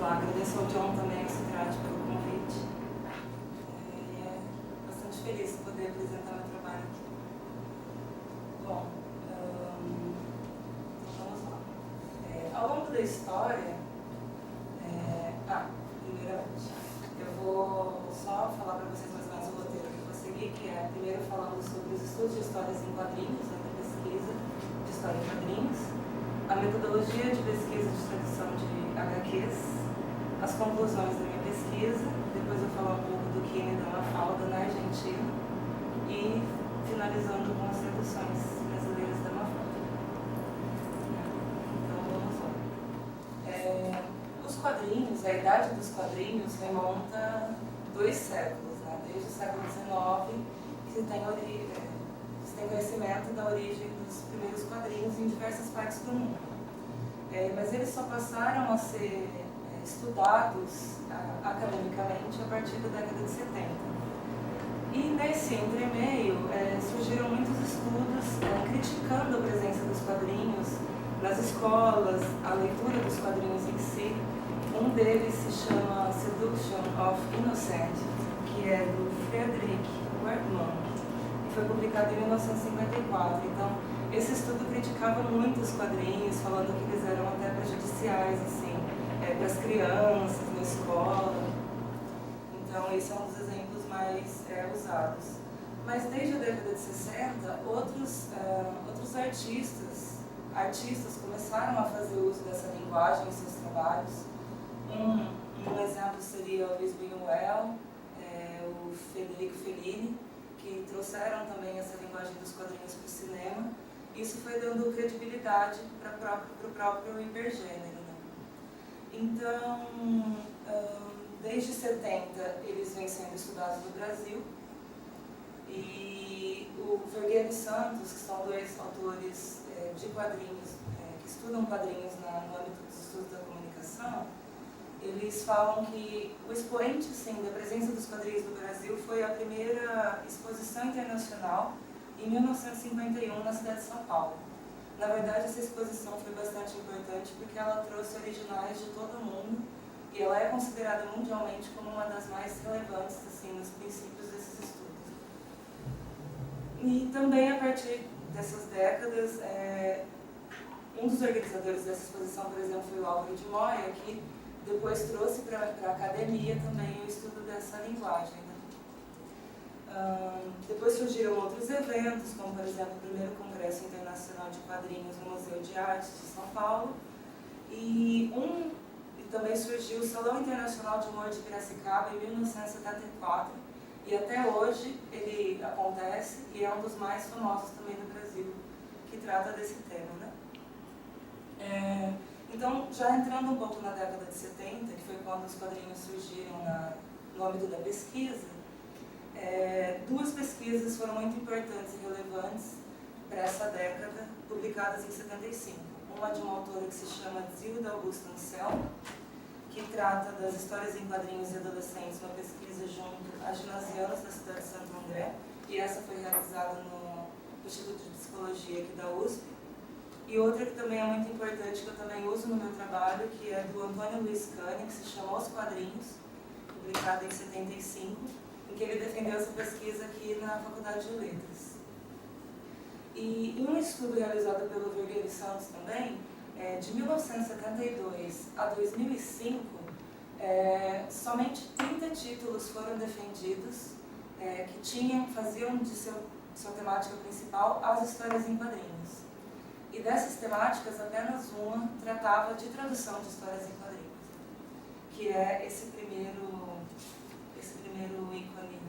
lá. Agradeço ao John também, ao Citrate, pelo convite. E é bastante feliz de poder apresentar meu trabalho aqui. Bom, vamos lá. Ao longo da história, primeiramente, eu vou só falar para vocês mais ou menos o roteiro que eu vou seguir, que é primeiro falando sobre os estudos de histórias em quadrinhos, da pesquisa de história em quadrinhos, a metodologia de pesquisa de tradução de HQs, as conclusões da minha pesquisa, depois eu falar um pouco do Kine e da Mafalda na Argentina e finalizando com as traduções brasileiras da Mafalda. Então vamos lá. Os quadrinhos, a idade dos quadrinhos remonta 2 séculos, né? Desde o século XIX que se tem conhecimento da origem dos primeiros quadrinhos em diversas partes do mundo. Mas eles só passaram a ser estudados academicamente a partir da década de 70. E nesse entremeio surgiram muitos estudos criticando a presença dos quadrinhos nas escolas, a leitura dos quadrinhos em si. Um deles se chama Seduction of Innocent, que é do Frederick Werthmann, e foi publicado em 1954. Então, esse estudo criticava muito os quadrinhos, falando que eles eram até prejudiciais, assim, para as crianças, na escola. Então, esse é um dos exemplos mais usados. Mas desde a década de 60, outros artistas começaram a fazer uso dessa linguagem em seus trabalhos. Um exemplo seria o Luis Buñuel, o Federico Fellini, que trouxeram também essa linguagem dos quadrinhos para o cinema. Isso foi dando credibilidade para o próprio hipergênero. Né? Então, desde 70, eles vêm sendo estudados no Brasil. E o Vergueiro e Santos, que são 2 autores de quadrinhos, que estudam quadrinhos no âmbito dos estudos da comunicação, eles falam que o expoente, sim, da presença dos quadrinhos no Brasil foi a primeira exposição internacional em 1951 na cidade de São Paulo. Na verdade, essa exposição foi bastante importante porque ela trouxe originais de todo o mundo e ela é considerada mundialmente como uma das mais relevantes, assim, nos princípios desses estudos. E também, a partir dessas décadas, um dos organizadores dessa exposição, por exemplo, foi o Álvaro de Moya, que depois trouxe para a academia também o estudo dessa linguagem. Né? Depois surgiram outros eventos, como, por exemplo, o primeiro Congresso Internacional de Quadrinhos no Museu de Artes de São Paulo, e também surgiu o Salão Internacional de Humor de Piracicaba em 1974, e até hoje ele acontece e é um dos mais famosos também no Brasil, que trata desse tema. Né? Então, já entrando um pouco na década de 70, que foi quando os quadrinhos surgiram no âmbito da pesquisa, 2 pesquisas foram muito importantes e relevantes para essa década, publicadas em 75. Uma de uma autora que se chama Zilda Augusta Anselmo, que trata das histórias em quadrinhos e adolescentes, uma pesquisa junto a ginasianos da cidade de Santo André, e essa foi realizada no Instituto de Psicologia aqui da USP. E outra que também é muito importante, que eu também uso no meu trabalho, que é do Antônio Luiz Cani, que se chama Os Quadrinhos, publicada em 75, em que ele defendeu essa pesquisa aqui na Faculdade de Letras. E em um estudo realizado pelo Vergueiro e Santos também, de 1972 a 2005, somente 30 títulos foram defendidos que faziam de sua temática principal as histórias em quadrinhos. E dessas temáticas, apenas uma tratava de tradução de histórias em quadrinhos, que é esse primeiro ícone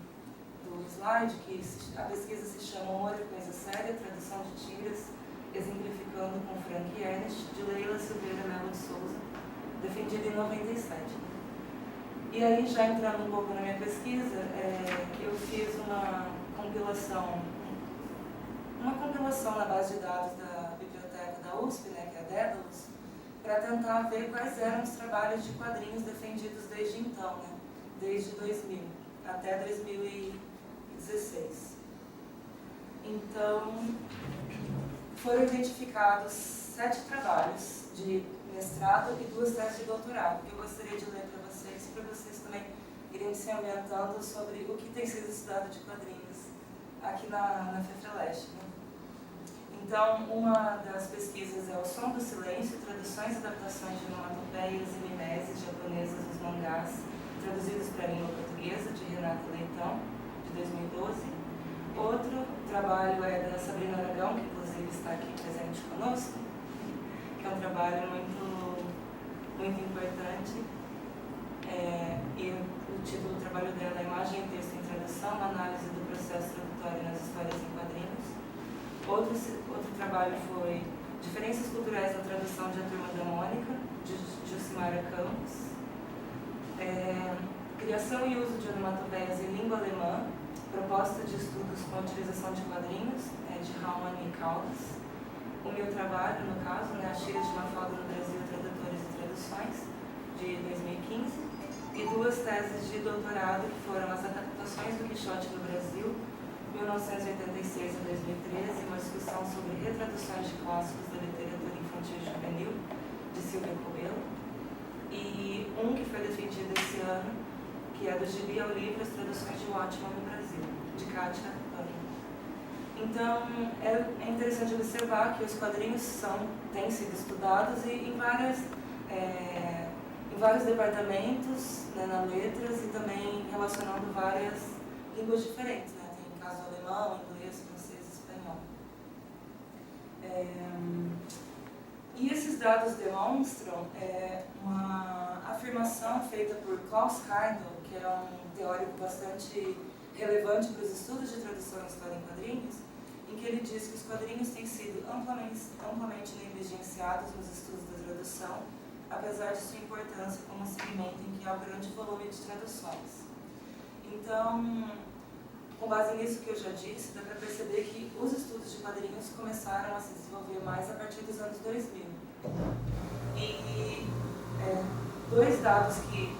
do slide, que a pesquisa se chama Humor e Coisa Séria, tradução de tiras, exemplificando com Frank Ernest, de Leila Silveira Melo de Souza, defendida em 97. E aí, já entrando um pouco na minha pesquisa, eu fiz uma compilação na base de dados da biblioteca da USP, né, que é a Dédalus, para tentar ver quais eram os trabalhos de quadrinhos defendidos desde então, né, desde 2000 até 2016. Então, foram identificados 7 trabalhos de mestrado e 2 teses de doutorado, que eu gostaria de ler para vocês também irem se ambientando sobre o que tem sido estudado de quadrinhos aqui na FEFELESH, né? Então, uma das pesquisas é O Som do Silêncio, traduções e adaptações de onomatopeias e mimeses japonesas dos mangás, traduzidos para a língua portuguesa, de Renata Leitão, de 2012. Outro trabalho é da Sabrina Aragão, que inclusive está aqui presente conosco, que é um trabalho muito importante. E o título do trabalho dela é Imagem e Texto em Tradução, Análise do Processo Tradutório nas Histórias em Quadrinhos. Outro trabalho foi Diferenças Culturais na Tradução de A Turma da Mônica, de Jucimara Campos. Criação e uso de onomatopeias em língua alemã, proposta de estudos com a utilização de quadrinhos, de Raumann e Caldas. O meu trabalho, no caso, As Tiras de Mafalda no Brasil, Tradutores e Traduções, de 2015. E 2 teses de doutorado, que foram as adaptações do Quixote no Brasil, 1986 a 2013, uma discussão sobre retraduções de clássicos da literatura infantil e juvenil, de Silvia Cobelo, e um que foi defendido esse ano, que é do Gibi ao Livro, as traduções de Watchman no Brasil, de Kátia Ana. Então, é interessante observar que os quadrinhos têm sido estudados e em vários departamentos, né, na letras, e também relacionando várias línguas diferentes, né? Tem caso alemão, inglês, francês, espanhol. E esses dados demonstram uma afirmação feita por Klaus Heindel, que é um teórico bastante relevante para os estudos de tradução e história em quadrinhos, em que ele diz que os quadrinhos têm sido amplamente negligenciados nos estudos da tradução, apesar de sua importância como um segmento em que há um grande volume de traduções. Então, com base nisso que eu já disse, dá para perceber que os estudos de quadrinhos começaram a se desenvolver mais a partir dos anos 2000. E 2 dados que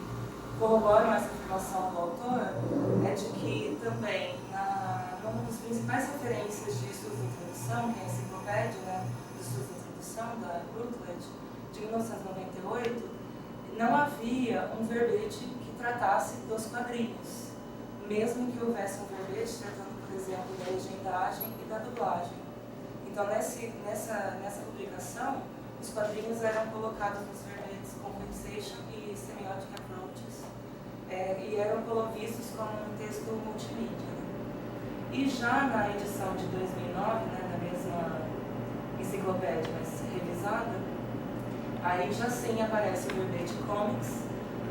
corroboram essa afirmação do autor é de que também, numa das principais referências de estudos de tradução, que é a enciclopédia, né, de estudos de tradução da Routledge, de 1998, não havia um verbete que tratasse dos quadrinhos, mesmo que houvesse um verbete tratando, por exemplo, da legendagem e da dublagem. Então, nessa publicação, os quadrinhos eram colocados nos verbetes Compensation e Semiotic Approaches, e eram vistos como um texto multimídia. E já na edição de 2009, né, na mesma enciclopédia, mas revisada, aí já sim aparece o verbete Comics,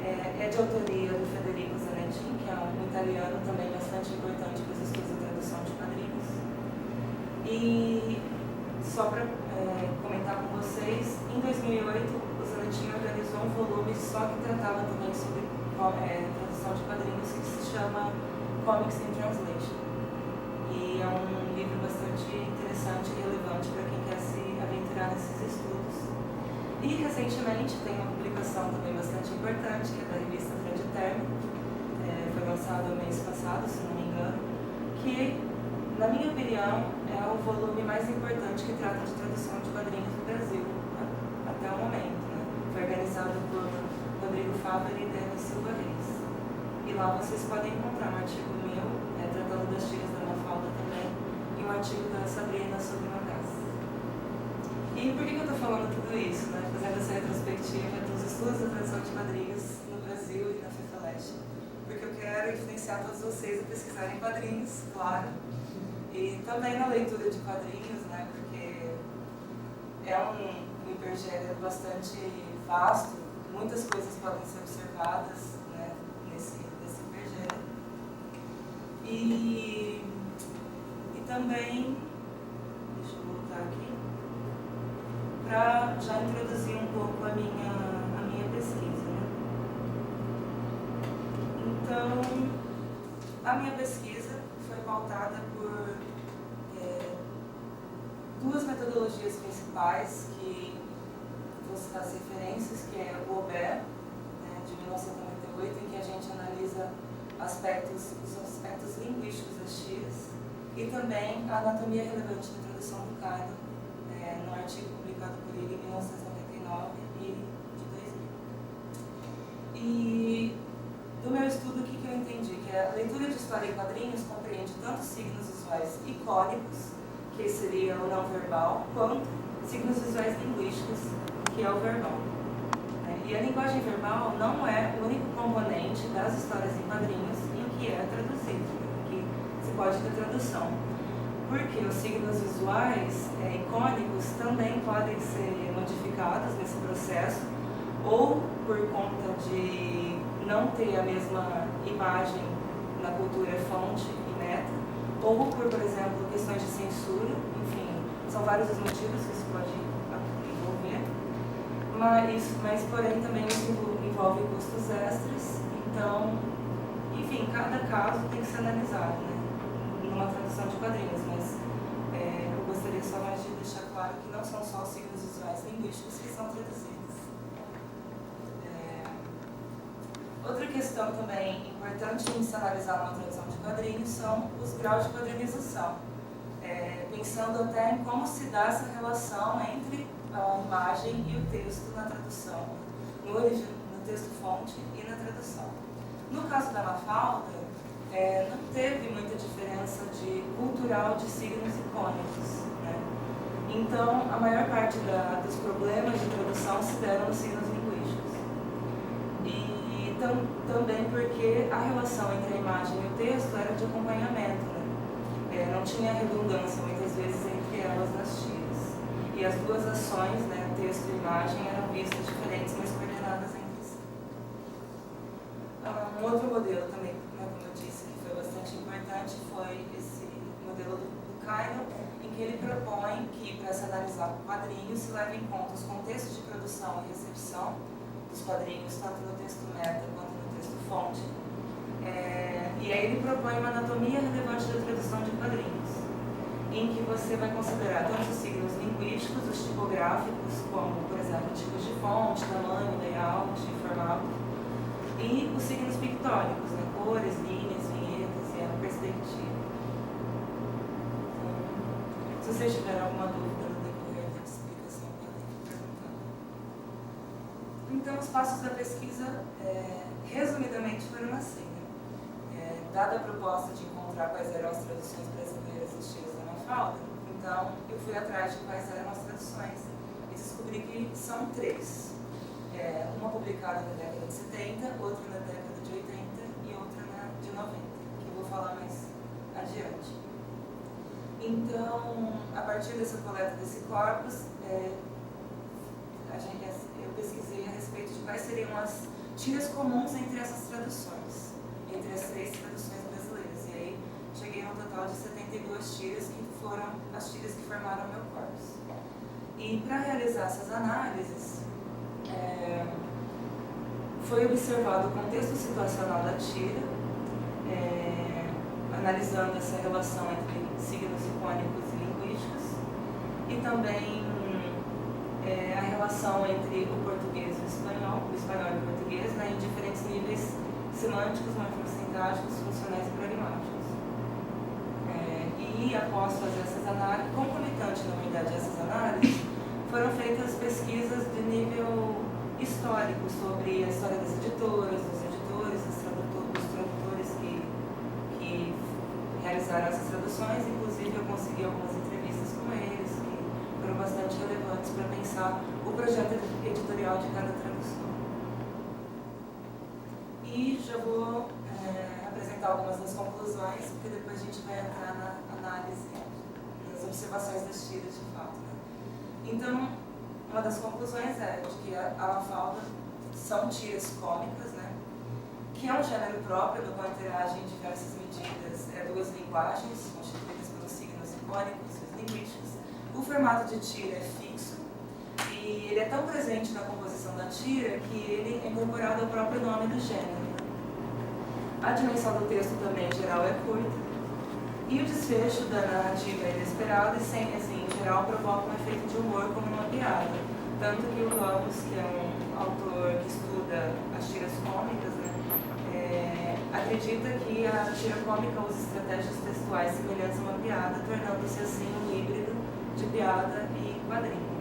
é de autoria do Federico Zanetti, que é um italiano também bastante importante para os estudos de tradução de quadrinhos. E só para comentar com vocês, em 2008 o Zanetti organizou um volume só que tratava também sobre tradução de quadrinhos, que se chama Comics in Translation. E é um livro bastante interessante e relevante para quem quer se aventurar nesses estudos. E recentemente tem uma publicação também bastante importante, que é da revista Traditerm, foi lançado no mês passado, se não me engano, que, na minha opinião, é o volume mais importante que trata de tradução de quadrinhos no Brasil, até o momento, né? Foi organizado por Rodrigo Faber e Denis Silva Reis. E lá vocês podem encontrar um artigo meu, tratando das tiras da Mafalda também, e um artigo da Sabrina sobre mangás. E por que eu estou falando tudo isso, né? Fazendo essa retrospectiva dos estudos da tradução de quadrinhos no Brasil e na FEFELESH? Porque eu quero influenciar todos vocês a pesquisarem quadrinhos, claro, e também na leitura de quadrinhos, né? Porque é um hipergênero bastante vasto, muitas coisas podem ser observadas, né, nesse hipergênero. E também, deixa eu voltar aqui, para já introduzir um pouco a minha pesquisa, né? Então, a minha pesquisa foi pautada por 2 metodologias principais, que vou citar as referências, que é o Aubert, né, de 1998, em que a gente analisa os aspectos linguísticos das tiras, e também a anatomia relevante da tradução do Kaido, no artigo publicado por ele em 1999, 99 e de 2000. E do meu estudo, o que eu entendi? Que a leitura de história em quadrinhos compreende tanto signos visuais icônicos, que seria o não verbal, quanto signos visuais linguísticos, que é o verbal. E a linguagem verbal não é o único componente das histórias em quadrinhos em que é traduzido, que se pode ter tradução. Porque os signos visuais icônicos também podem ser modificados nesse processo, ou por conta de não ter a mesma imagem na cultura fonte e meta, ou por exemplo, questões de censura, enfim, são vários os motivos que isso pode envolver. Mas porém também isso envolve custos extras, então, enfim, cada caso tem que ser analisado, né, numa tradução de quadrinhos, mas eu gostaria só mais de deixar claro que não são só os signos visuais linguísticos que são traduzidos. Outra questão também importante em se analisar numa tradução de quadrinhos são os graus de quadrinização, pensando até em como se dá essa relação entre a imagem e o texto na tradução, no texto fonte e na tradução. No caso da Mafalda, não teve muita diferença cultural de signos icônicos, né? Então, a maior parte dos problemas de tradução se deram nos signos linguísticos. E também porque a relação entre a imagem e o texto era de acompanhamento, né? Não tinha redundância, muitas vezes, entre elas nas tiras. E as duas ações, né, texto e imagem, eram vistas diferentes, mas coordenadas entre si. Um outro modelo também, né, como eu disse, que foi bastante importante, foi esse modelo do Kyle, em que ele propõe que, para se analisar quadrinhos, se leve em conta os contextos de produção e recepção dos quadrinhos, tanto no texto meta quanto no texto fonte. E aí ele propõe uma anatomia relevante da tradução de quadrinhos, em que você vai considerar tanto os signos linguísticos, os tipográficos, como, por exemplo, tipos de fonte, tamanho, layout, formato, e os signos pictóricos, né, cores, linhas, vinhetas e a perspectiva. Então, se vocês tiverem alguma dúvida no decorrer da explicação, podem perguntar. Então, os passos da pesquisa, resumidamente, foram assim. Dada a proposta de encontrar quais eram as traduções brasileiras dos tiros da Mafalda, então eu fui atrás de quais eram as traduções e descobri que são 3. Uma publicada na década de 70, outra na década de 80 e outra de 90, que eu vou falar mais adiante. Então, a partir dessa coleta desse corpus, eu pesquisei a respeito de quais seriam as tiras comuns entre essas traduções, entre as 3 traduções brasileiras. E aí cheguei a um total de 72 tiras, que foram as tiras que formaram o meu corpus. E para realizar essas análises, foi observado o contexto situacional da tira, analisando essa relação entre signos icônicos e linguísticos, e também a relação entre o português e o espanhol e o português, né, em diferentes níveis semânticos, morfossintáticos, funcionais e pragmáticos. E após fazer essas análises, concomitante na verdade a essas análises, foram feitas pesquisas de nível histórico sobre a história das editoras, dos editores, dos tradutores que realizaram essas traduções. Inclusive eu consegui algumas entrevistas com eles, que foram bastante relevantes para pensar o projeto editorial de cada tradução. E já vou apresentar algumas das conclusões, porque depois a gente vai entrar na análise, nas observações das tiras de fato, né? Então, uma das conclusões é de que a Mafalda são tiras cômicas, né? Que é um gênero próprio, no qual interagem em diversas medidas duas linguagens, constituídas pelos signos icônicos e linguísticos. O formato de tira é fixo, e ele é tão presente na composição da tira que ele é incorporado ao próprio nome do gênero. A dimensão do texto também, em geral, é curta, e o desfecho da narrativa é inesperado e, em geral, provoca um efeito de humor como uma piada. Tanto que o Ramos, que é um autor que estuda as tiras cômicas, né, acredita que a tira cômica usa estratégias textuais semelhantes a uma piada, tornando-se assim um híbrido de piada e quadrinho.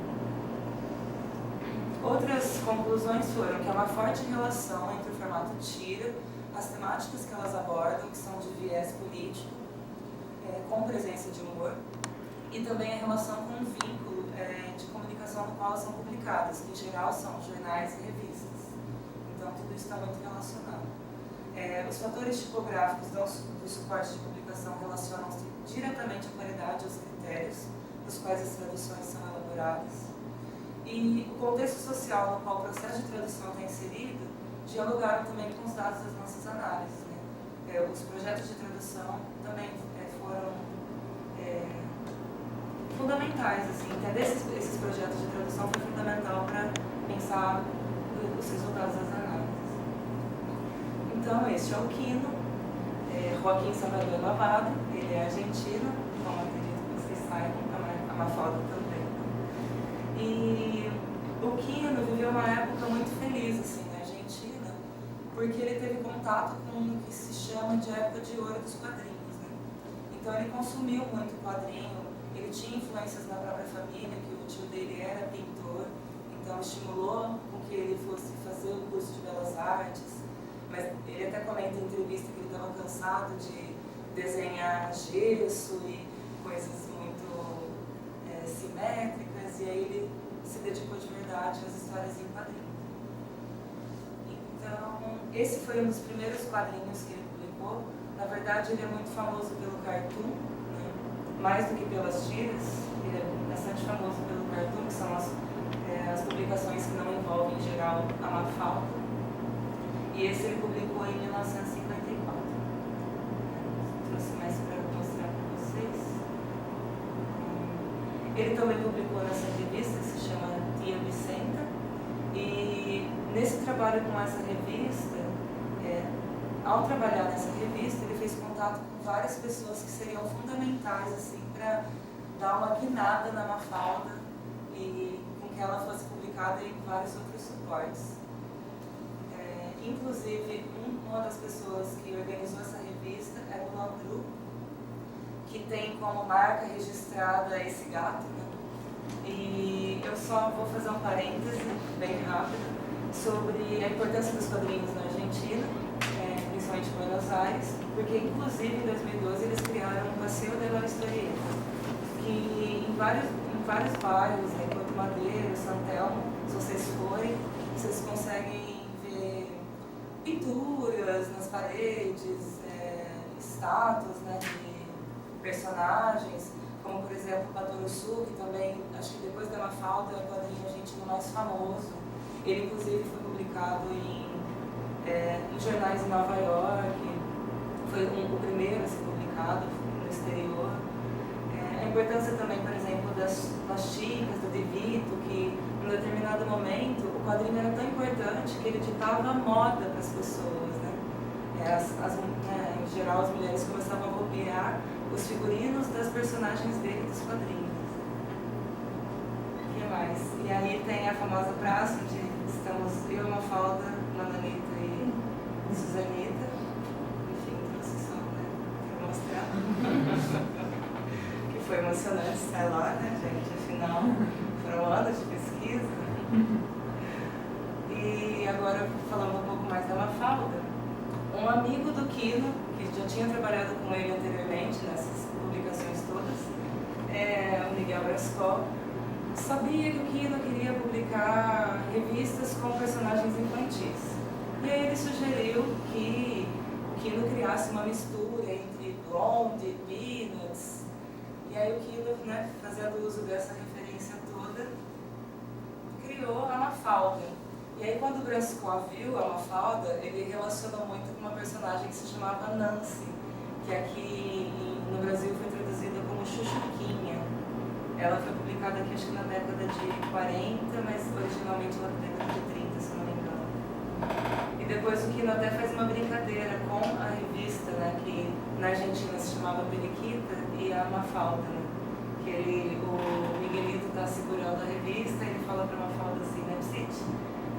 Outras conclusões foram que há uma forte relação entre o formato tira, as temáticas que elas abordam, que são de viés político, com presença de humor, e também a relação com um vínculo de comunicação no qual elas são publicadas, que em geral são jornais e revistas. Então tudo isso está muito relacionado. Os fatores tipográficos do suporte de publicação relacionam-se diretamente à qualidade e aos critérios dos quais as traduções são elaboradas. E o contexto social no qual o processo de tradução está inserido dialogaram também com os dados das nossas análises. Né? Os projetos de tradução também foram fundamentais. Assim, entender esses projetos de tradução foi fundamental para pensar os resultados das análises. Então, este é o Quino, Joaquim Salvador Lavado, ele é argentino, como acredito que vocês saibam, a Mafalda também. E o Quino viveu uma época muito feliz assim, na Argentina, porque ele teve contato com o que se chama de época de ouro dos quadrinhos. Né? Então ele consumiu muito quadrinho, ele tinha influências na própria família, que o tio dele era pintor, então estimulou com que ele fosse fazer o curso de Belas Artes, mas ele até comenta em entrevista que ele estava cansado de desenhar gesso e coisas muito simétricas, e aí ele se dedicou de verdade às histórias em quadrinhos. Então, esse foi um dos primeiros quadrinhos que ele publicou. Na verdade, ele é muito famoso pelo cartoon, né? Mais do que pelas tiras. Ele é bastante famoso pelo cartoon, que são as publicações que não envolvem, em geral, a Mafalda. E esse ele publicou em 1954. Trouxe mais para mostrar para vocês. Ele também publicou nessa revista, que se chama Tia Vicenta, e nesse trabalho com essa revista, ao trabalhar nessa revista, ele fez contato com várias pessoas que seriam fundamentais assim, para dar uma guinada na Mafalda e com que ela fosse publicada em vários outros suportes. Inclusive, uma das pessoas que organizou essa revista era o Landru, que tem como marca registrada esse gato, né? E eu só vou fazer um parêntese bem rápido sobre a importância dos quadrinhos na Argentina, principalmente em Buenos Aires, porque inclusive em 2012 eles criaram um Passeio de la Historieta, que em vários bairros, em Porto Madeiro, San Telmo, se vocês forem, vocês conseguem ver pinturas nas paredes, estátuas, né, de personagens, como por exemplo o Patoruçu, que também, acho que depois da Mafalda, é o quadrinho argentino mais famoso. Ele inclusive foi publicado em jornais em Nova York, foi o primeiro a ser publicado no exterior. A importância também, por exemplo, das chicas, do De Vito, que em um determinado momento o quadrinho era tão importante que ele ditava moda para as pessoas. Né? Em geral, as mulheres começavam a copiar os figurinos das personagens dele dos quadrinhos. O que mais? E aí tem a famosa praça onde estamos eu, Mafalda, Manolita e Suzanita. Enfim, trouxe só para mostrar. Que foi emocionante estar lá, né, gente? Afinal, foram anos de pesquisa. E agora, falando um pouco mais da Mafalda, um amigo do Quino, que já tinha trabalhado com ele anteriormente nessas publicações todas, o Miguel Brascol, sabia que o Quino queria publicar revistas com personagens infantis. E aí ele sugeriu que o Quino criasse uma mistura entre Blonde, Peanuts. E aí o Quino, né, fazendo uso dessa referência toda, criou a Mafalda. E aí quando o Brascov viu a Mafalda, ele relacionou muito com uma personagem que se chamava Nancy, que aqui no Brasil foi traduzida como Chuchuquinha. Ela foi publicada aqui acho que na década de 40, mas originalmente lá na década de 30, se não me engano. E depois o Quino até faz uma brincadeira com a revista, né, que na Argentina se chamava Periquita, e a Mafalda, né, que o Miguelito está segurando a revista e ele fala para a Mafalda assim, né, Psite,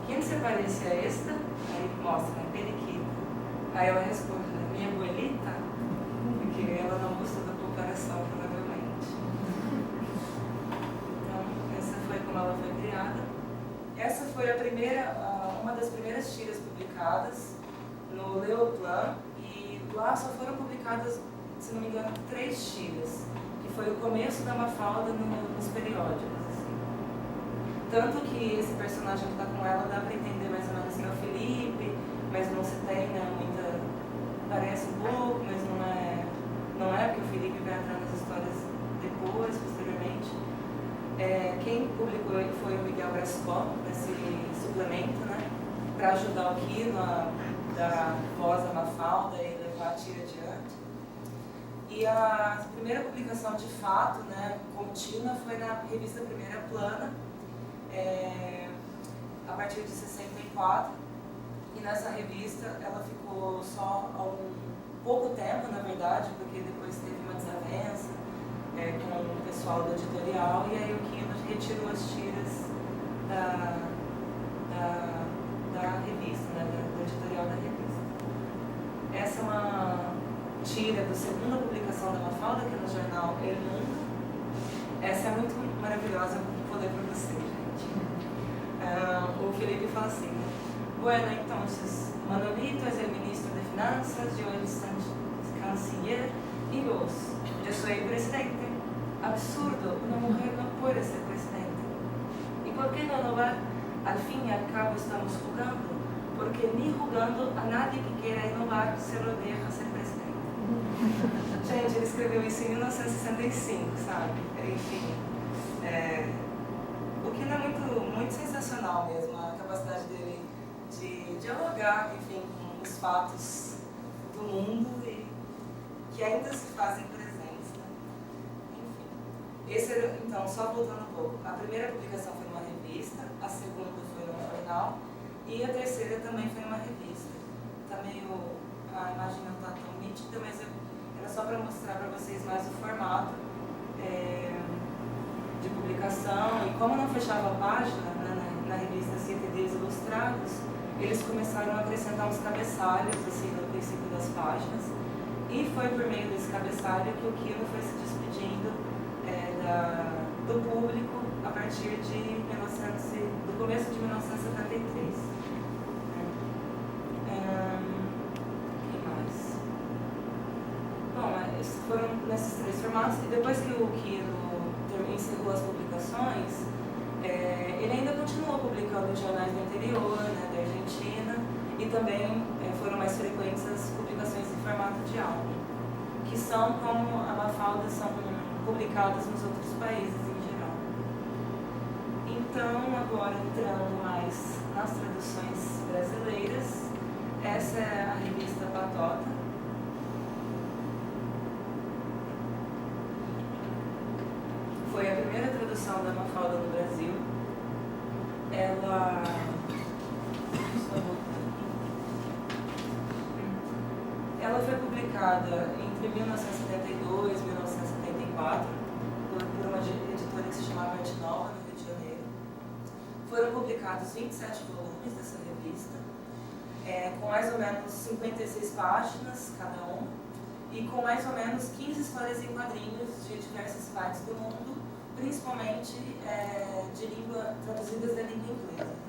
quem se parece a esta? Aí mostra, né, Periquita. Aí ela responde, né, minha abuelita, porque ela não gostou da comparação, provavelmente. Então, essa foi como ela foi criada. Essa foi uma das primeiras tiras publicadas no Leoplan, e lá só foram publicadas, se não me engano, 3 tiras, que foi o começo da Mafalda nos periódicos. Assim. Tanto que esse personagem que está com ela dá para entender mais ou menos que é o Felipe, mas não se tem, né, muita... Parece um pouco, mas não é, porque o Felipe vai entrar nas histórias depois, posteriormente. Quem publicou ele foi o Miguel Brascó, nesse suplemento, né, para ajudar o Quino a dar voz à Mafalda e levar a tira adiante. E a primeira publicação de fato, né, contínua, foi na revista Primeira Plana, a partir de 64. E nessa revista ela ficou só há pouco tempo, na verdade, porque depois teve uma desavença com o pessoal do editorial, e aí o Quino retirou as tiras da revista, né, do editorial da revista. Essa é uma tira da segunda publicação da Mafalda, que é no jornal El Mundo. Essa é muito maravilhosa, vou ler para vocês, gente. O Felipe fala assim: bueno, entonces, Manolito es el ministro de Finanzas, yo el canciller y vos. Yo soy el presidente. Absurdo, una mujer no puede ser presidente. ¿Y por qué no va? Al fin y al cabo estamos jugando, porque ni jugando a nadie que quiera inovar se lo deja ser presidente. Gente, ele escreveu isso em 1965, sabe? Enfim, o que não é muito sensacional mesmo, a capacidade dele de dialogar, enfim, com os fatos do mundo e que ainda se fazem presentes, né? Enfim, esse era, então, só voltando um pouco, a primeira publicação foi numa revista, a segunda foi num jornal e a terceira também foi numa revista. Tá meio, a imagem não está tão nítida, mas era só para mostrar para vocês mais o formato de publicação. E como não fechava a página, né, na revista CTDs Ilustrados, eles começaram a acrescentar uns cabeçalhos assim, no princípio das páginas, e foi por meio desse cabeçalho que o Quino foi se despedindo do público a partir de do começo de 1973. Quem mais? Bom, foram nesses 3 formatos, e depois que o Quino encerrou as publicações, ele ainda continuou publicando em jornais do interior, né, da Argentina, e também foram mais frequentes as publicações em formato de álbum, que são como a Mafalda, são publicadas nos outros países em geral. Então, agora entrando mais nas traduções brasileiras, essa é a revista Patota. Foi a primeira tradução da Mafalda no Brasil. Ela foi publicada entre 1972 e 1974 por uma editora que se chamava Arte Nova, no Rio de Janeiro. Foram publicados 27 volumes dessa revista, com mais ou menos 56 páginas cada um, e com mais ou menos 15 histórias em quadrinhos de diversas partes do mundo, principalmente traduzidas da língua inglesa.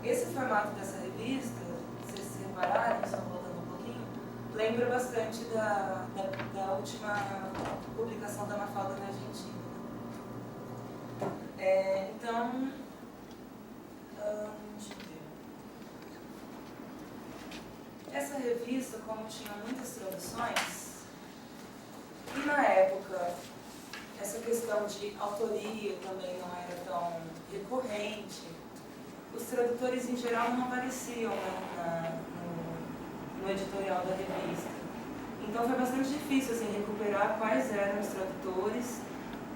Esse formato dessa revista, se vocês se repararem, só voltando um pouquinho, lembra bastante da última publicação da Mafalda na Argentina. Então, deixa eu ver. Essa revista, como tinha muitas traduções, e na época essa questão de autoria também não era tão recorrente, os tradutores em geral não apareciam, né, no editorial da revista. Então foi bastante difícil assim, recuperar quais eram os tradutores.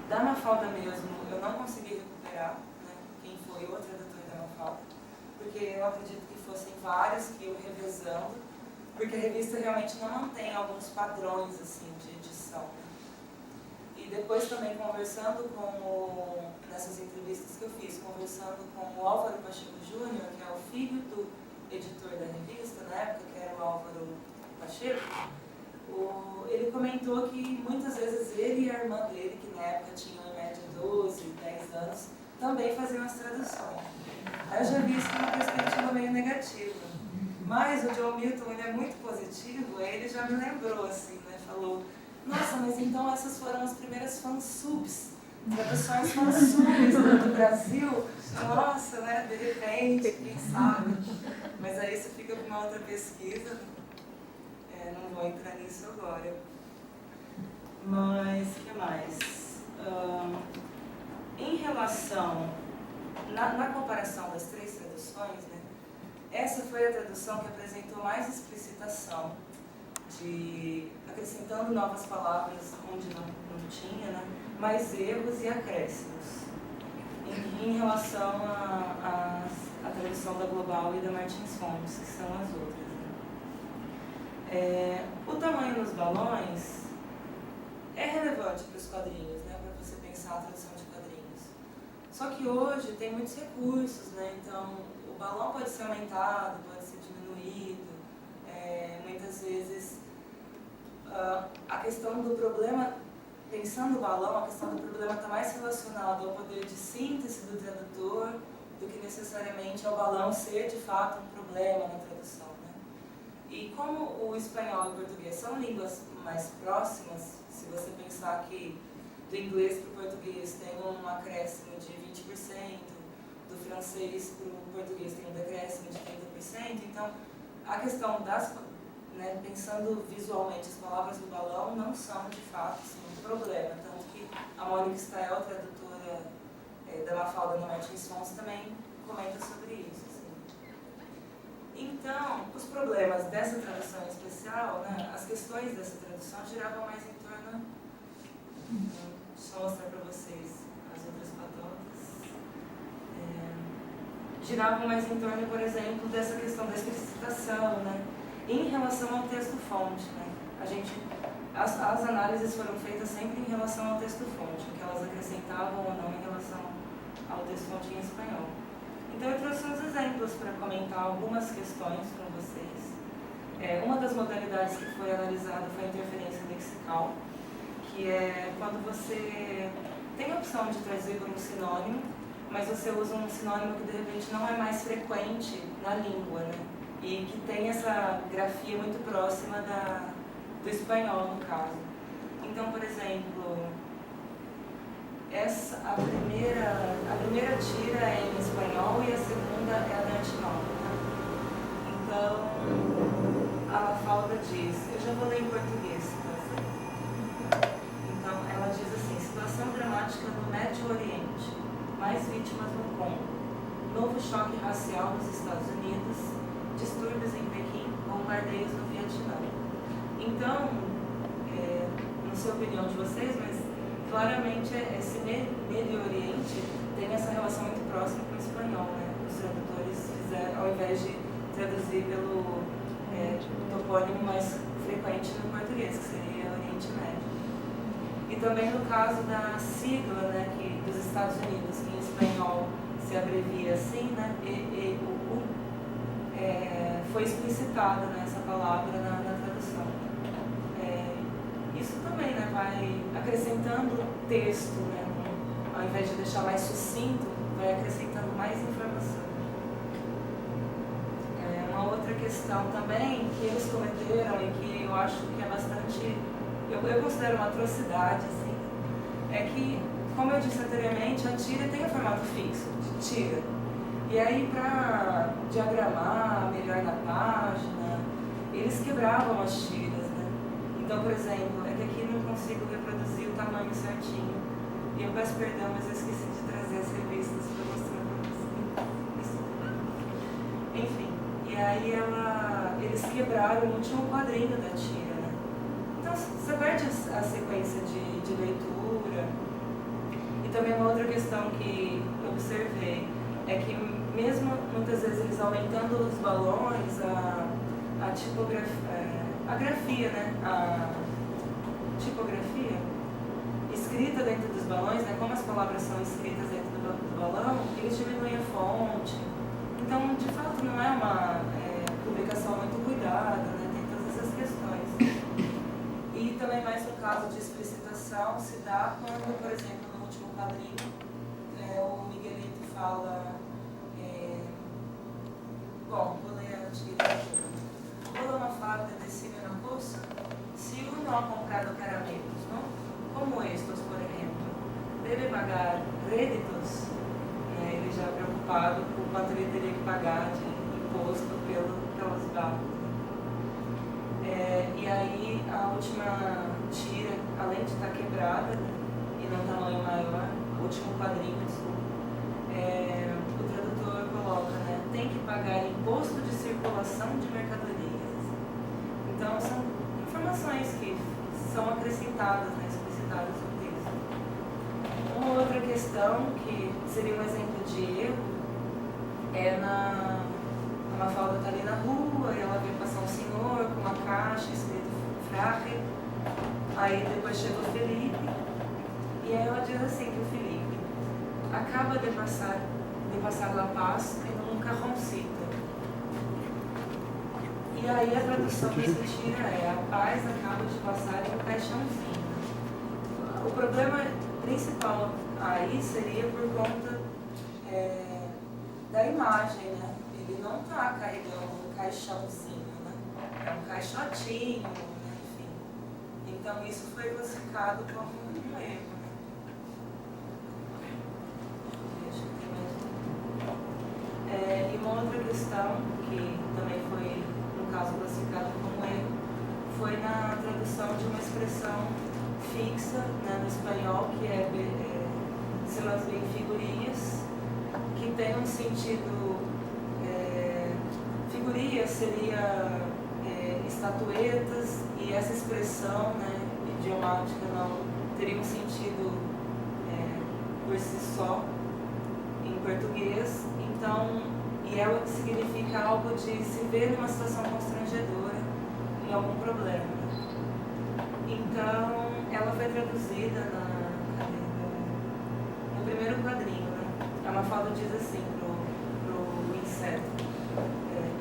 Da Mafalda mesmo, eu não consegui recuperar, né, quem foi o tradutor da Mafalda, porque eu acredito que fossem vários que iam revezando, porque a revista realmente não mantém alguns padrões assim, de edição. E depois também conversando nessas entrevistas que eu fiz, conversando com o Álvaro Pacheco Júnior, que é o filho do editor da revista, na época, que era o Álvaro Pacheco, ele comentou que muitas vezes ele e a irmã dele, que na época tinham em média 12, 10 anos, também faziam as traduções. Aí eu já vi isso de uma perspectiva meio negativa. Mas o John Milton, ele é muito positivo, aí ele já me lembrou, assim, né? Falou, nossa, mas então essas foram as primeiras fansubs, traduções fansubs do Brasil. Nossa, né? De repente, quem sabe? Mas aí isso fica para uma outra pesquisa. Não vou entrar nisso agora. Mas, o que mais? Em relação, na comparação das três traduções, né, essa foi a tradução que apresentou mais explicitação, acrescentando novas palavras onde não tinha, né, mais erros e acréscimos, em relação à tradução da Global e da Martins Fontes, que são as outras. Né. O tamanho dos balões é relevante para os quadrinhos, né, para você pensar a tradução de quadrinhos. Só que hoje tem muitos recursos, né, então o balão pode ser aumentado, pode ser diminuído, muitas vezes a questão do problema, pensando o balão, a questão do problema está mais relacionada ao poder de síntese do tradutor do que necessariamente ao balão ser de fato um problema na tradução. Né? E como o espanhol e o português são línguas mais próximas, se você pensar que do inglês para o português tem um acréscimo de 20%, do francês para o português tem um decréscimo de 30%, então a questão né, pensando visualmente, as palavras do balão não são de fato assim, um problema, tanto que a Mônica Stael, tradutora da Mafalda na Martins Fontes, também comenta sobre isso. Assim. Então, os problemas dessa tradução especial, né, as questões dessa tradução giravam mais em torno, deixa eu mostrar para vocês as outras patotas, giravam mais em torno, por exemplo, dessa questão da explicitação, né, em relação ao texto-fonte. Né, as análises foram feitas sempre em relação ao texto-fonte, o que elas acrescentavam ou não em relação ao texto-fonte em espanhol. Então eu trouxe uns exemplos para comentar algumas questões com vocês. Uma das modalidades que foi analisada foi a interferência lexical, que é quando você tem a opção de traduzir como sinônimo, mas você usa um sinônimo que de repente não é mais frequente na língua, né? E que tem essa grafia muito próxima do espanhol, no caso. Então, por exemplo, a primeira tira é em espanhol e a segunda é a da antinômica. Então, a Mafalda diz, eu já vou ler em português, então ela diz assim, situação dramática no Médio Oriente, mais vítimas no Congo, novo choque racial nos Estados Unidos, distúrbios em Pequim, bombardeios no Vietnã. Então, não sei a opinião de vocês, mas claramente esse Médio Oriente tem essa relação muito próxima com o espanhol, né? Os tradutores fizeram, ao invés de traduzir pelo topônimo mais frequente no português, que seria Oriente Médio. E também no caso da sigla, né, dos Estados Unidos, que em espanhol se abrevia assim, né, EEUU, foi explicitada, né, essa palavra na tradução. Isso também, né, vai acrescentando texto, né, ao invés de deixar mais sucinto, vai acrescentando mais informação. Uma outra questão também que eles cometeram e que eu acho que é bastante, eu considero uma atrocidade, assim, é que, como eu disse anteriormente, a tira tem um formato fixo, de tira. E aí, para diagramar melhor na página, eles quebravam as tiras, né? Então, por exemplo, é que aqui não consigo reproduzir o tamanho certinho. E eu peço perdão, mas eu esqueci de trazer as revistas para mostrar para vocês. Enfim, e aí eles quebraram o último quadrinho da tira, né? Então, você perde a sequência de leitura. E também uma outra questão que eu observei é que mesmo muitas vezes eles aumentando os balões, a tipografia, a grafia, né? A tipografia escrita dentro dos balões, né? Como as palavras são escritas dentro do balão, eles diminuem a fonte. Então, de fato, não é uma publicação muito cuidada, né? Tem todas essas questões. E também mais no caso de explicitação se dá quando, por exemplo, no último quadrinho, o Miguel fala... bom, vou ler a tira. Rola uma farda de cima na poça, si uno ha comprado caramelos, ¿no? Como estos, por ejemplo, deve pagar réditos, ele já preocupado com quanto ele teria que pagar de imposto pelos barcos. E aí a última tira, além de estar quebrada, né, e num tamanho maior, o último quadrinho, desculpa, o tradutor coloca, né, tem que pagar imposto de circulação de mercadorias. Então são informações que são acrescentadas, né, explicitadas no texto. Uma outra questão que seria um exemplo de erro é a Mafalda está ali na rua e ela vê passar um senhor com uma caixa escrito Frage. Aí depois chega o Felipe e aí ela diz assim que o Felipe acaba de passar La Paz em um carroncito. E aí a tradução dessa tira é: a paz acaba de passar em um caixãozinho. O problema principal aí seria por conta da imagem, né? Ele não está carregando um caixãozinho, né? É um caixotinho, né? Enfim. Então isso foi classificado como um erro, né? E uma outra questão que também foi, no caso, classificado como erro, foi na tradução de uma expressão fixa, né, no espanhol, que se las ven figurinhas, que tem um sentido... figurinhas seria estatuetas, e essa expressão, né, idiomática não teria um sentido por si só em português. Então, e ela significa algo de se ver numa situação constrangedora, em algum problema. Então, ela foi traduzida no primeiro quadrinho, né? A Mafalda diz assim pro inseto: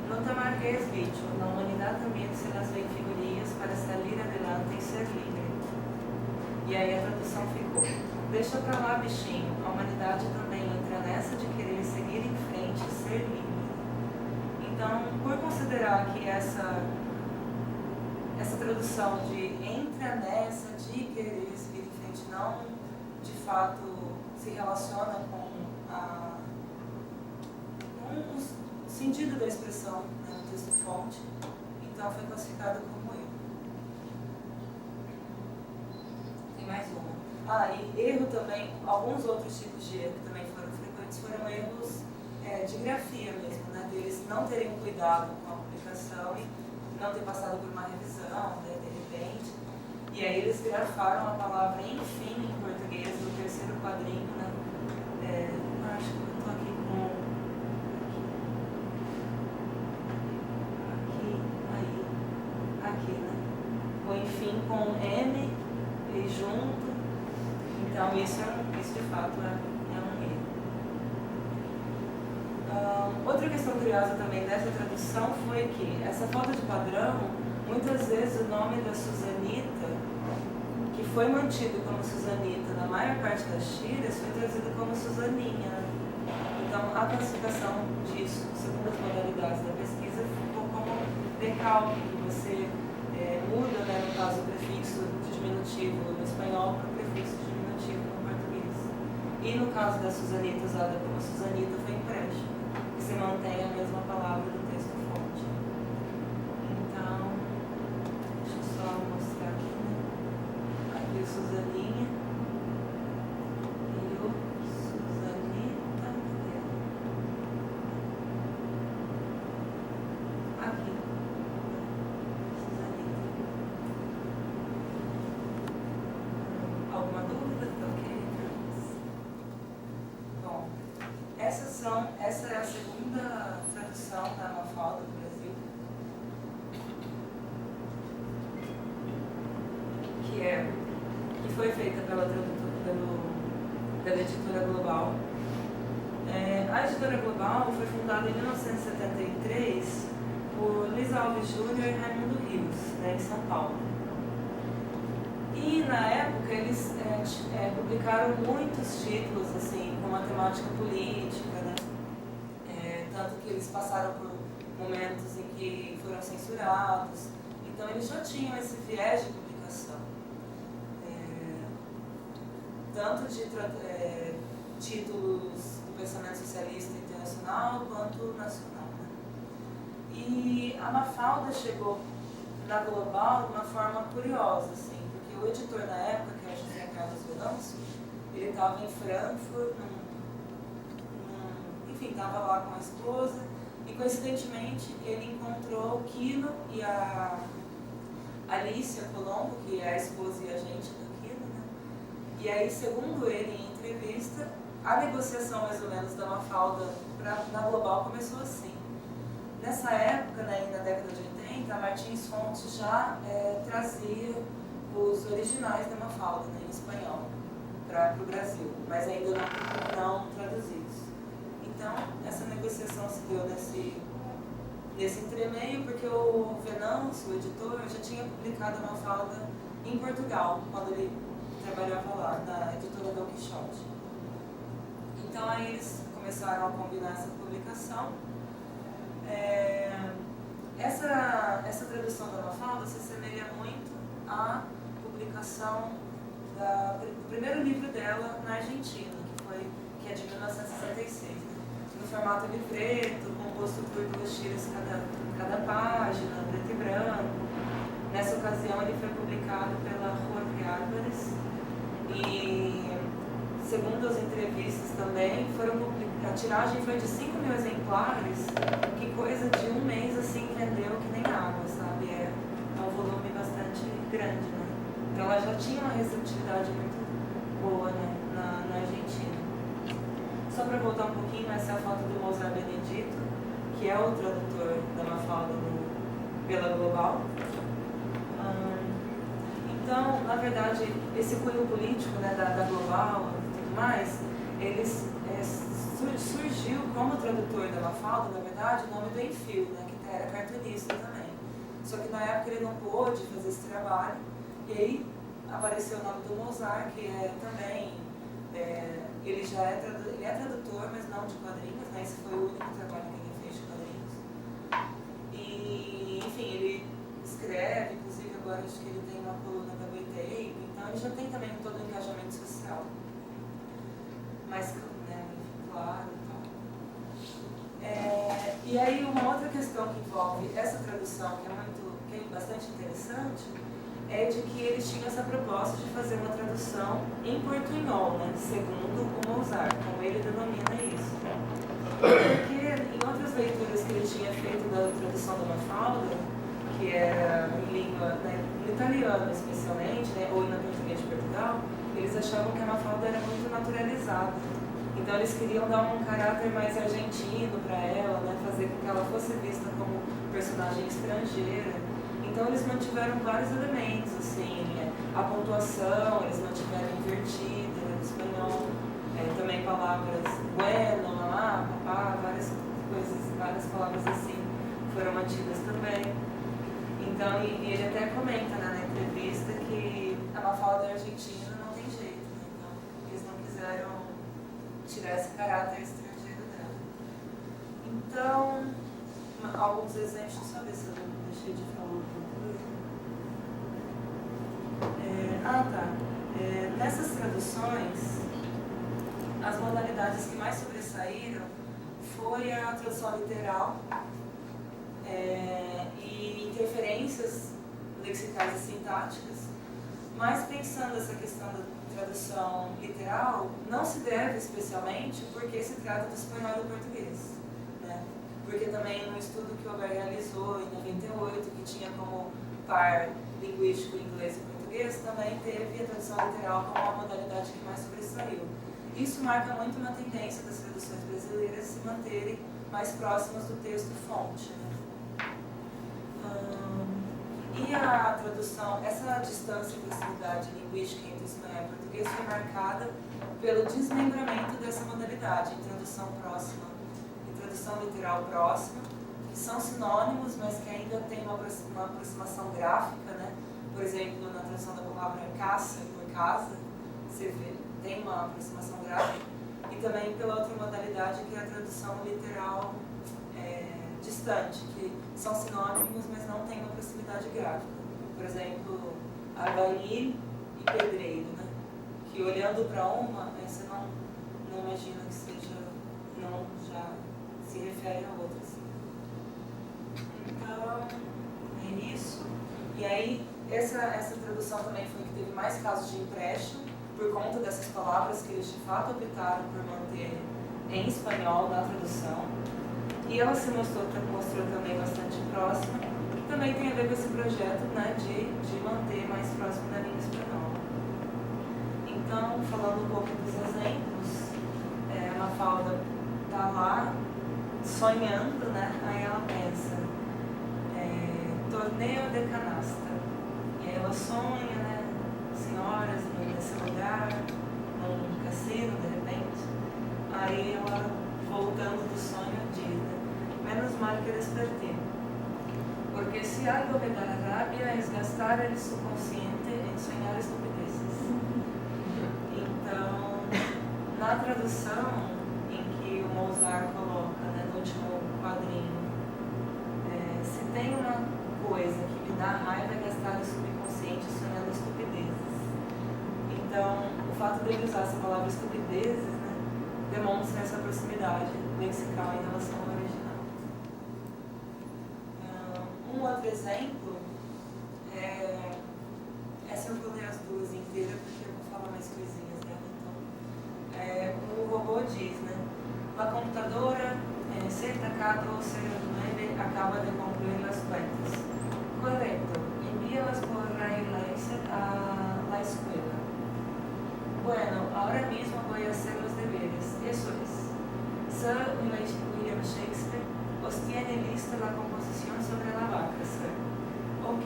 no te marques, bicho, na humanidade também se las ven figurinhas para salir adelante e ser livre. E aí a tradução ficou: deixa pra lá, bichinho, a humanidade também entra nessa de querer seguir em frente e ser livre. Então, por considerar que essa tradução de entra nessa de querer seguir em frente não, de fato, se relaciona com o sentido da expressão, né, no texto fonte, então foi classificado como erro. Tem mais uma. E erro também, alguns outros tipos de erro que também foram frequentes foram erros de grafia mesmo, né, deles não terem cuidado com a publicação e não ter passado por uma revisão, né, de repente. E aí eles grafaram a palavra enfim em português no terceiro quadrinho, né? Acho que eu estou aqui com... Aqui, né? O enfim com M e junto. Então isso de fato é um erro. Outra questão curiosa também dessa tradução foi que essa falta de padrão, muitas vezes o nome da Susanita, que foi mantido como Susanita na maior parte das tiras, foi trazido como Susaninha. Então a classificação disso, segundo as modalidades da pesquisa, ficou como decalque, que você muda, né, no caso, o prefixo de diminutivo no espanhol para o prefixo de diminutivo no português. E no caso da Susanita usada como Susanita foi empréstimo. Você mantém a mesma palavra do texto fonte. Então, deixa eu só mostrar aqui, né? Aqui o Susaninha e o Susanita. Aqui, Susanita. Alguma dúvida? Tá ok? Bom, essa é a segunda tradução da Mafalda do Brasil, que foi feita pela Editora Global. A Editora Global foi fundada em 1973 por Luiz Alves Júnior e Raimundo Rios, né, em São Paulo. E na época eles publicaram muitos títulos assim, com uma temática política, né? Tanto que eles passaram por momentos em que foram censurados, então eles já tinham esse viés de publicação, tanto de títulos do pensamento socialista internacional quanto nacional, né? E a Mafalda chegou na Global de uma forma curiosa, assim, porque o editor na época, que era José Carlos Venâncio, ele estava em Frankfurt, enfim, estava lá com a esposa, e coincidentemente ele encontrou o Quino e a Alicia Colombo, que é a esposa e agente do Quino, né? E aí, segundo ele em entrevista, a negociação mais ou menos da Mafalda na Global começou assim. Nessa época, né, na década de 80, a Martins Fontes já trazia os originais da Mafalda, né, em espanhol, para o Brasil, mas ainda não traduzidos. Então, essa negociação se deu nesse entremeio, porque o Venâncio, o editor, já tinha publicado a Mafalda em Portugal, quando ele trabalhava lá, na editora Dom Quixote. Então, aí eles começaram a combinar essa publicação. Essa tradução da Mafalda se assemelha muito à publicação do primeiro livro dela na Argentina, que é de 1966, né? No formato livreto, composto por 2 tiras cada página, preto e branco. Nessa ocasião ele foi publicado pela Jorge Álvares e, segundo as entrevistas também, a tiragem foi de 5.000 exemplares, que coisa de um mês assim vendeu que nem água, sabe? É um volume bastante grande, né? Então ela já tinha uma receptividade muito boa, né, na Argentina. Só para voltar um pouquinho, essa é a foto do Mozart Benedito, que é o tradutor da Mafalda pela Global. Então, na verdade, esse cunho político, né, da Global e tudo mais, surgiu como tradutor da Mafalda, na verdade, o nome do Enfio, né, que era cartunista também. Só que na época ele não pôde fazer esse trabalho, e aí apareceu o nome do Mozart, que também, ele é tradutor, mas não de quadrinhos, né, esse foi o único trabalho que ele fez de quadrinhos. E, enfim, ele escreve, inclusive agora acho que ele tem uma coluna da Boitape, então ele já tem também todo o engajamento social. Mas, né, claro e tal. E aí uma outra questão que envolve essa tradução, que é bastante interessante, é de que eles tinham essa proposta de fazer uma tradução em portunhol, né, segundo o Mozart, como ele denomina isso. Porque em outras leituras que ele tinha feito da tradução da Mafalda, que era em língua, né, no italiano especialmente, né, ou na português de Portugal, eles achavam que a Mafalda era muito naturalizada. Então eles queriam dar um caráter mais argentino para ela, né, fazer com que ela fosse vista como personagem estrangeira. Então eles mantiveram vários elementos, assim, a pontuação eles mantiveram invertida, né, no espanhol, também palavras bueno, mamá, papá, várias coisas, várias palavras assim foram mantidas também. Então, e ele até comenta, né, na entrevista que a Mafalda argentina não tem jeito, né? Então eles não quiseram tirar esse caráter estrangeiro dela. Então, alguns exemplos, deixa eu ver se eu deixei de falar alguma coisa. Nessas traduções, as modalidades que mais sobressaíram foi a tradução literal e interferências lexicais e sintáticas, mas pensando essa questão da tradução literal, não se deve especialmente porque se trata do espanhol e do português, né? Porque também no estudo que o Ober realizou em 98, que tinha como par linguístico inglês e português, também teve a tradução literal como a modalidade que mais sobressaiu. Isso marca muito uma tendência das traduções brasileiras se manterem mais próximas do texto-fonte, né? E a tradução, essa distância e proximidade linguística entre espanhol e português foi marcada pelo desmembramento dessa modalidade em tradução próxima e tradução literal próxima, que são sinônimos, mas que ainda tem uma aproximação gráfica, né? Por exemplo, na tradução da palavra caça por casa, você vê, tem uma aproximação gráfica, e também pela outra modalidade, que é a tradução literal distante, que são sinônimos, mas não têm uma proximidade gráfica. Por exemplo, albañil e pedreiro, né? Que olhando para uma, você não imagina que seja, não já se refere a outra. Assim. Então, é isso. E aí, essa tradução também foi que teve mais casos de empréstimo, por conta dessas palavras que eles de fato optaram por manter em espanhol na tradução. E ela se mostrou também bastante próxima, que também tem a ver com esse projeto, né, de manter mais próximo da língua espanhola. Então, falando um pouco dos exemplos, a Mafalda está lá sonhando, né? Aí ela pensa, torneio de canasta. E aí ela sonha, né? Senhoras nesse lugar, num cassino, de repente. Aí ela, voltando do sonho, diz, né? Menos mal que desperté. Porque se algo me dá rabia é gastar el subconsciente em sonhar estupideces. Então, na tradução em que o Mozart coloca, né, no último quadrinho, se tem uma coisa que me dá raiva é gastar o subconsciente sonhando estupidezes. Então, o fato de ele usar essa palavra estupidezes, né, demonstra essa proximidade lexical em relação ao original. Um outro exemplo essa eu vou ler as duas inteiras porque eu vou falar mais coisinhas dela. Então, o robô diz, né? La computadora Z1409 acaba de concluir las cuentas. Correcto. Envíalas por rayo láser a la escuela. Bueno, ahora mismo voy a hacer los deberes. Eso es. Sir William Shakespeare os tiene lista la composición sobre la vaca, sir. Ok.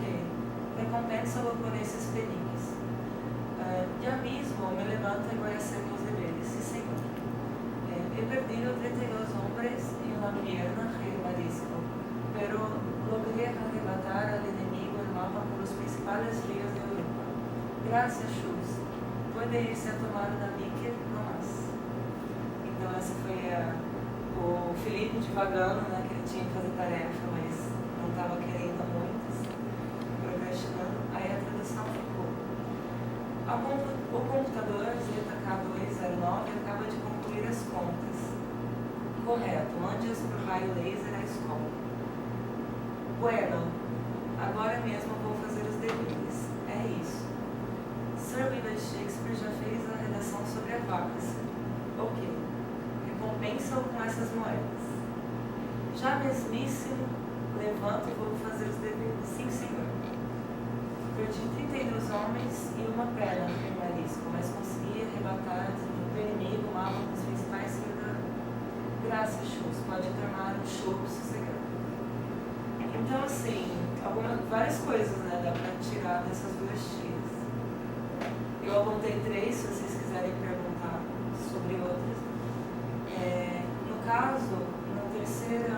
Recompénsalo con esos peniques. Ya mismo me levanto y voy a hacer los deberes. Sí, señor. He perdido 32 hombres y una pierna, rey Marisco, pero logré arrebatar al enemigo el mapa por los principales ríos de Europa. Gracias, Schultz. Puede irse a tomar una níquel, no más. Então, essa foi o Felipe divagando, né, que ele tinha que fazer tarefa, mas não estava querendo muito, assim, procrastinando. Aí a tradução ficou. O computador ZK209 acaba de concluir as contas. Correto, mande-as por raio laser à escola. Bueno, agora mesmo vou fazer os deveres. É isso. Sir William Shakespeare já fez a redação sobre a vaca. Ok. Recompensa-o com essas moedas. Já mesmíssimo, levanto e vou fazer os deveres. Sim, senhor. Perdi 32 homens e uma perna no Marisco, mas consegui arrebatar do inimigo o mapa dos principais cidadãos. Graças, Schultz, pode tomar um chope sossegado. Então, assim, várias coisas, né, dá para tirar dessas duas tiras. Eu apontei 3, se vocês quiserem perguntar sobre outras. No caso, no terceiro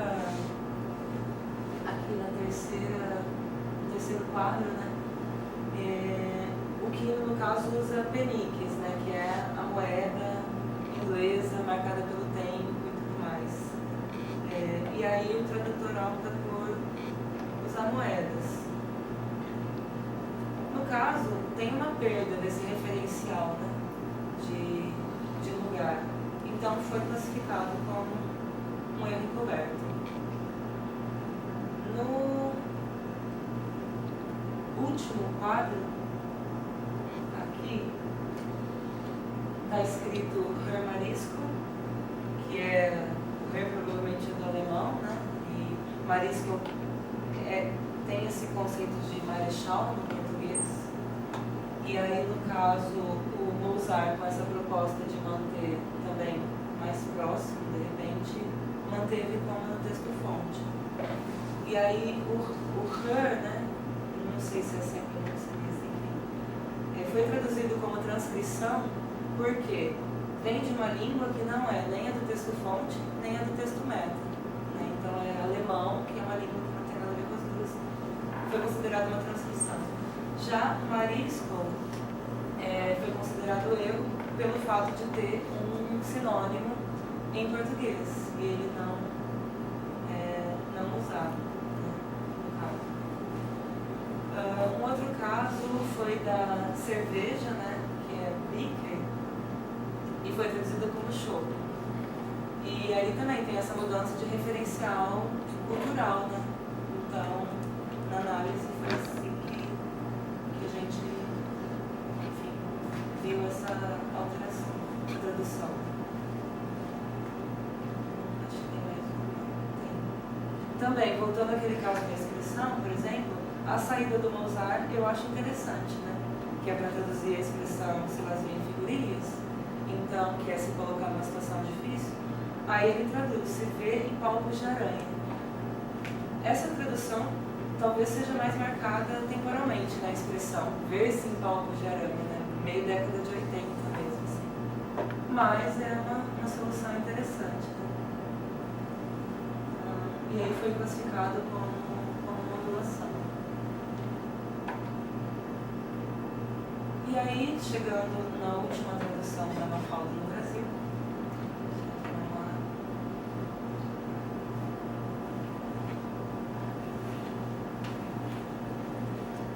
quadro, né, o que no caso usa peniques, né, que é a moeda inglesa marcada pelo tempo e tudo mais. E aí o tradutor opta por usar moedas. No caso, tem uma perda desse referencial, né, de lugar. Então foi classificado como um erro encoberto. No último quadro, aqui, está escrito Herr Marisco, que é o Herr provavelmente do alemão, né? E Marisco tem esse conceito de marechal no português. E aí, no caso, o Mozart, com essa proposta de manter também mais próximo, de repente, manteve como no texto-fonte. E aí, o Herr, né? Não sei se é sempre não se diz, enfim, foi traduzido como transcrição porque vem de uma língua que não é nem a do texto-fonte, nem a do texto-meta. Né? Então, é alemão, que é uma língua que não tem nada a ver com as duas. Foi considerado uma transcrição. Já Marisco foi considerado erro pelo fato de ter um sinônimo em português, e ele não usava, né, no caso. Um outro caso foi da cerveja, né, que é bicker, e foi traduzida como chopp. E aí também tem essa mudança de referencial cultural, né? Então, na análise foi assim que a gente, enfim, viu essa alteração de tradução. Acho que tem mais um. Também, voltando àquele caso da expressão, por exemplo, a saída do Mozart eu acho interessante, né? Que é para traduzir a expressão se lazer em figurinhas, então, que é se colocar numa situação difícil. Aí ele traduz, se vê em palpos de aranha. Essa tradução talvez seja mais marcada temporalmente na expressão, ver-se em palpos de aranha, né? Meio década de 80 mesmo, assim. Mas é uma solução interessante, né? E aí foi classificado como modulação. E aí, chegando na última tradução da Mafalda no Brasil,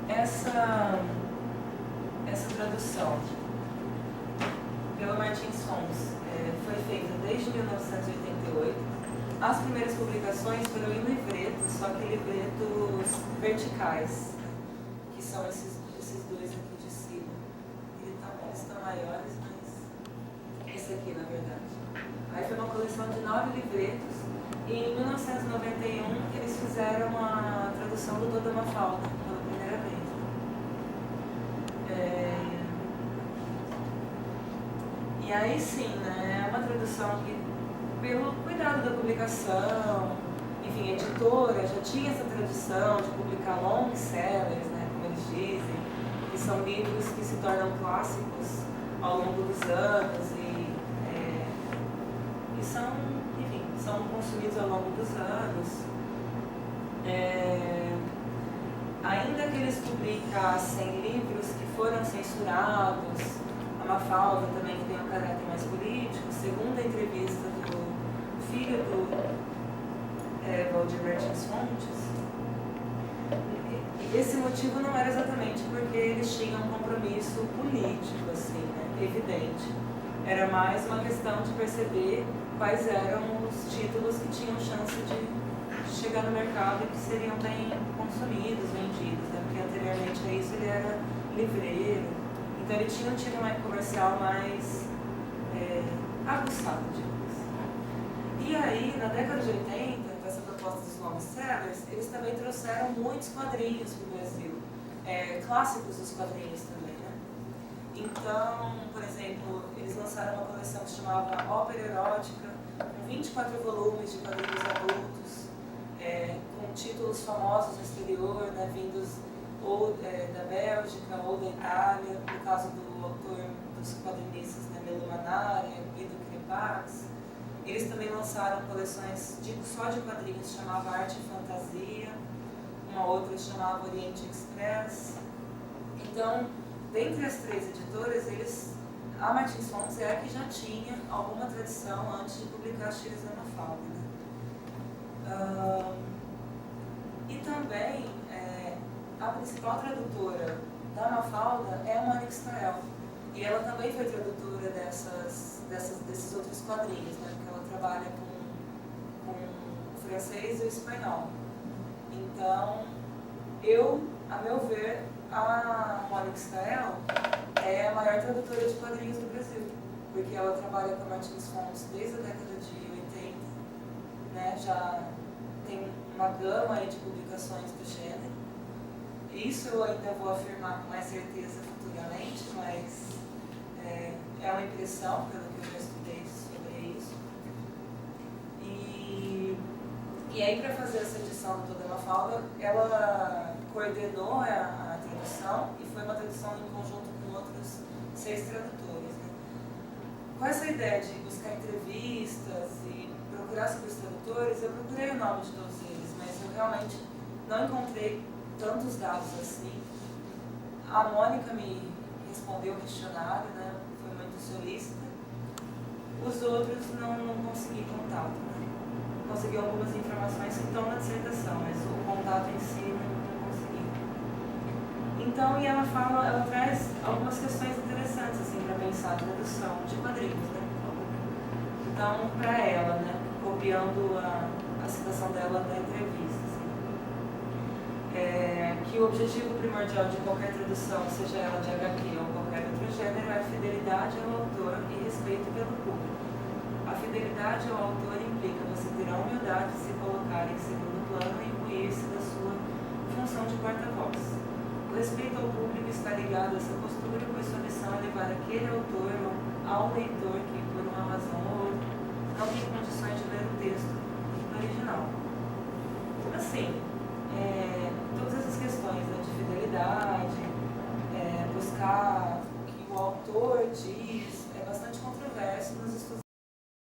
essa tradução pela Martins Fons foi feita desde 1988. As primeiras publicações foram em livretos, só que livretos verticais, que são esses dois aqui de cima. Eles estão maiores, mas esse aqui, na verdade. Aí foi uma coleção de 9 livretos, e em 1991 eles fizeram a tradução do Toda Mafalda pela primeira vez. E aí sim, né, é uma tradução que, pelo cuidado da publicação, enfim, a editora já tinha essa tradição de publicar long sellers, né, como eles dizem, que são livros que se tornam clássicos ao longo dos anos e são, enfim, são consumidos ao longo dos anos. Ainda que eles publicassem livros que foram censurados, a Mafalda também, que tem um caráter mais político, segundo a entrevista do filho do Valdir Martins Fontes, esse motivo não era exatamente porque eles tinham um compromisso político, assim, né, evidente. Era mais uma questão de perceber quais eram os títulos que tinham chance de chegar no mercado e que seriam bem consumidos, vendidos, né? Porque anteriormente a isso ele era livreiro, então ele tinha um tiro comercial mais aguçado, digamos assim. E aí, na década de 80, com essa proposta dos long sellers, eles também trouxeram muitos quadrinhos para o Brasil, clássicos dos quadrinhos também, né? Então, por exemplo, eles lançaram uma coleção que se chamava Ópera Erótica, com 24 volumes de quadrinhos adultos, com títulos famosos no exterior, né, vindos ou da Bélgica ou da Itália, no caso do autor dos quadrinistas, né, Melo Manara, Guido Crepax. Eles também lançaram coleções só de quadrinhos, chamava Arte e Fantasia, uma outra chamava Oriente Express. Então, dentre as 3 editoras, a Martins Fontes é a que já tinha alguma tradição antes de publicar as tiras da Mafalda, né? E também a principal tradutora da Mafalda é a Mônica Stael, e ela também foi tradutora desses outros quadrinhos, né? Porque ela trabalha com o francês e o espanhol. Então, a meu ver, a Mônica Stael é a maior tradutora de quadrinhos do Brasil, porque ela trabalha com a Martins Fontes desde a década de 80, né? Já tem uma gama aí de publicações do gênero. Isso eu ainda vou afirmar com mais certeza futuramente, mas é uma impressão, pelo que eu já estudei sobre isso. E aí, para fazer essa edição do Toda Mafalda, ela coordenou a tradução, e foi uma tradução em conjunto com outros 6 tradutores, né? Com essa ideia de buscar entrevistas e procurar sobre os tradutores, eu procurei o nome de todos eles, mas eu realmente não encontrei tantos dados assim. A Mônica me respondeu o questionário, né? Foi muito solícita, Os outros não consegui contato, né? Consegui algumas informações que estão na dissertação, mas o contato em si não consegui. Então, e ela traz algumas questões interessantes assim para pensar a tradução de quadrinhos, né? Então, para ela, né, copiando a citação dela da entrevista, assim, que o objetivo primordial de qualquer tradução, seja ela de HQ ou qualquer outro gênero, é a fidelidade ao autor e respeito pelo público. A fidelidade ao autor implica você ter a humildade de se colocar em segundo plano e imbuir-se da sua função de porta-voz. O respeito ao público está ligado a essa postura, pois sua missão é levar aquele autor ao leitor que, por uma razão ou outra, não tem condições de ler o texto